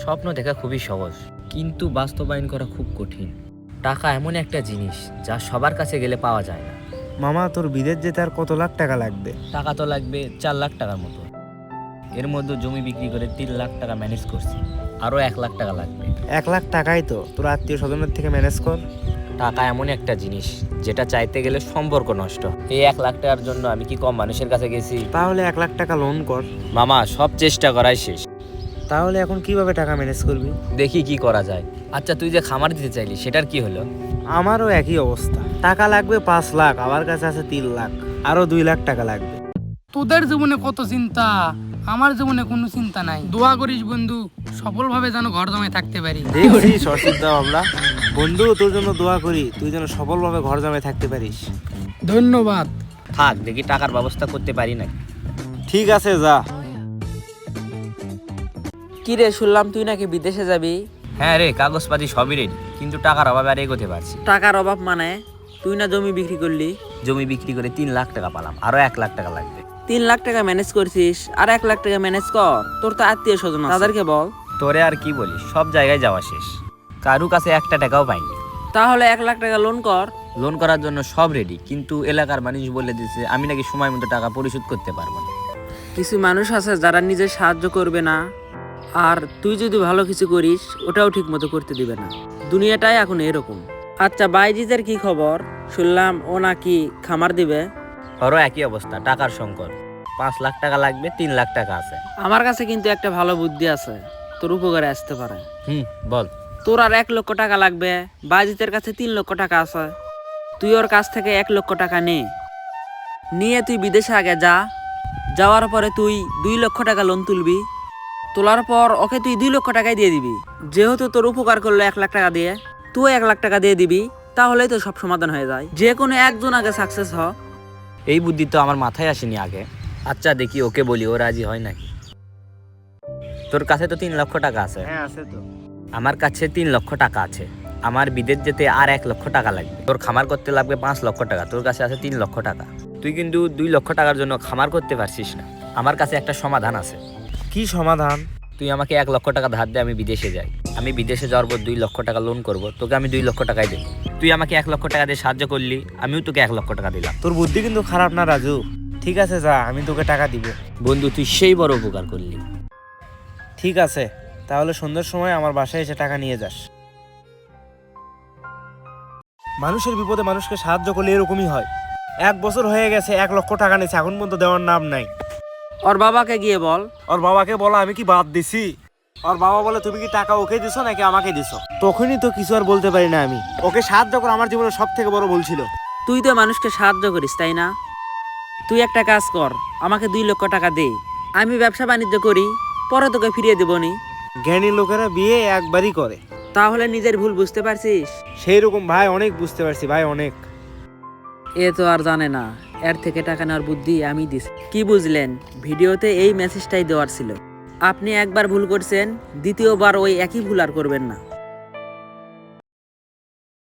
স্বপ্ন দেখা খুবই সহজ, কিন্তু বাস্তবায়ন করা খুব কঠিন। টাকা এমন একটা জিনিস যা সবার কাছে গেলে পাওয়া যায় না। মামা, তোর বিদেশ যেতে আর কত লাখ টাকা লাগবে? টাকা তো লাগবে 4 লাখ টাকার মতো। এর মধ্যে জমি বিক্রি করে 3 লাখ টাকা ম্যানেজ করছি, আরও 1 লাখ টাকা লাগবে। 1 লাখ টাকাই তো, তোর আত্মীয় স্বজনের থেকে ম্যানেজ কর। টাকা এমন একটা জিনিস যেটা চাইতে গেলে সম্পর্ক নষ্ট। এই 1 লাখ টাকার জন্য আমি কি কম মানুষের কাছে গেছি? তাহলে 1 লাখ টাকা লোন কর। মামা, সব চেষ্টা করাই শেষ। তাহলে এখন কিভাবে টাকা ম্যানেজ করবি? দেখি কি করা যায়। আচ্ছা, তুই যে খামার দিতে চাইলি সেটার কি হলো? আমারও একই অবস্থা। টাকা লাগবে 5 লাখ, আমার কাছে আছে 3 লাখ, আরো 2 লাখ টাকা লাগবে। তোদের জীবনে কত চিন্তা, আমার জীবনে কোনো চিন্তা নাই। দোয়া করিস বন্ধু, সফলভাবে যেন ঘর জমায় থাকতে পারি। দেখছিস অসুবিধা আমরা বন্ধু, তোর জন্য দোয়া করি, তুই যেন সফলভাবে ঘর জমায় থাকতে পারিস। ধন্যবাদ। থাক, দেখি টাকার ব্যবস্থা করতে পারি না। ঠিক আছে, যা। কি রে, শুনলাম তুই নাকি বিদেশে যাবি? হ্যাঁ রে, কাগজপাতি সবই রেডি, কিন্তু টাকার অভাবে আর এগোতে পারছি। টাকার অভাব মানে? তুই না জমি বিক্রি করলি? জমি বিক্রি করে 3 লাখ টাকা পেলাম, আরো 1 লাখ টাকা লাগবে। 3 লাখ টাকা ম্যানেজ করছিস, আর 1 লাখ টাকা ম্যানেজ কর। তোর তো আত্মীয় স্বজন আছে, তাদেরকে বল। তোরে আর কি বলি, সব জায়গায় যাওয়া শেষ, কারু কাছে 1 টাকাও পাইনি। তাহলে 1 লাখ টাকা লোন কর। লোন করার জন্য সব রেডি, কিন্তু এলাকার মানুষ বলে দিচ্ছে আমি নাকি সময় মতো টাকা পরিশোধ করতে পারবো না। কিছু মানুষ আছে যারা নিজে সাহায্য করবে না, আর তুই যদি ভালো কিছু করিস ওটাও ঠিক মতো করতে দিবে না। দুনিয়াটাই এখন এরকম। আচ্ছা, বাইজিদের কি খবর? শুনলাম ও নাকি খামার দিবে। ওরও একই অবস্থা, টাকার সংকট। 5 লাখ টাকা লাগবে, 3 লাখ টাকা আছে। আমার কাছে কিন্তু একটা ভালো বুদ্ধি আছে, তোর উপকারে আসতে পারে। বল। তোর আর 1 লক্ষ টাকা লাগবে, বাইজিতের কাছে 3 লক্ষ টাকা আছে। তুই ওর কাছ থেকে 1 লক্ষ টাকা নিয়ে তুই বিদেশে আগে যা। যাওয়ার পরে তুই 2 লক্ষ টাকা লোন তুলবি। তোলার পর ওকে তুই 2 লক্ষ টাকাই দিয়ে দিবি। যেহেতু তোর উপকার করলো 1 লাখ টাকা দিয়ে, তুই 1 লাখ টাকা দিয়ে দিবি। তাহলেই তো সব সমাধান হয়ে যায়। যে কোনো একজন আগে সাকসেস হ। এই বুদ্ধি তো আমার মাথায় আসেনি আগে। আচ্ছা, দেখি ওকে বলি, ও রাজি হয় নাকি। তোর কাছে তো 3 লক্ষ টাকা আছে। হ্যাঁ, আছে তো। আমার কাছে 3 লক্ষ টাকা আছে। আমার বিদেশ যেতে আর 1 লক্ষ টাকা লাগবে। তোর খামার করতে লাগবে 5 লক্ষ টাকা। তোর কাছে আছে 3 লক্ষ টাকা। তুই কিন্তু 2 লক্ষ টাকার জন্য খামার করতে পারছিস না। আমার কাছে একটা সমাধান আছে। কি সমাধান? তুই আমাকে 1 লক্ষ টাকা ধার দে, আমি বিদেশে যাই। আমি বিদেশে যাওয়ার পর 2 লক্ষ টাকা লোন করব, তোকে আমি 2 লক্ষ টাকাই দেবো। তুই আমাকে 1 লক্ষ টাকা দিয়ে সাহায্য করলি, আমিও তোকে 1 লক্ষ টাকা দিলাম। তোর বুদ্ধি কিন্তু খারাপ না রাজু। ঠিক আছে, যা, আমি তোকে টাকা দিব। বন্ধু, তুই সেই বড় উপকার করলি। ঠিক আছে, তাহলে সন্ধ্যার সময় আমার বাসায় এসে টাকা নিয়ে যাস। মানুষের বিপদে মানুষকে সাহায্য করলে এরকমই হয়। 1 বছর হয়ে গেছে, 1 লক্ষ টাকা নিয়েছে, এখন পর্যন্ত দেওয়ার নাম নাই। ওর বাবাকে গিয়ে বল। ওর বাবাকে বলা আমি কি বাদ দিছি? ওর বাবা বলে তুমি কি টাকা ওকে দিছো নাকি আমাকে দিছো? তখনই তো কিছু আর বলতে পারি না আমি। ওকে সাহায্য করা আমার জীবনের সব থেকে বড় ভুল ছিল। তুই তো মানুষকে সাহায্য করিস, তাই না? তুই একটা কাজ কর, আমাকে 2 লক্ষ টাকা দে। আমি ব্যবসা বাণিজ্য করি, পরে তোকে ফিরিয়ে দেবনি। জ্ঞানী লোকেরা বিয়ে একবারই করে। তাহলে নিজের ভুল বুঝতে পারছিস? সেই রকম ভাই, অনেক বুঝতে পারছি ভাই, অনেক। এ তো আর জানে না এর থেকে টাকা নেওয়ার বুদ্ধি আমি দিছি। কি বুঝলেন? ভিডিওতে এই মেসেজটাই দেওয়ার ছিল। আপনি একবার ভুল করছেন, দ্বিতীয়বার ওই একই ভুল আর করবেন না।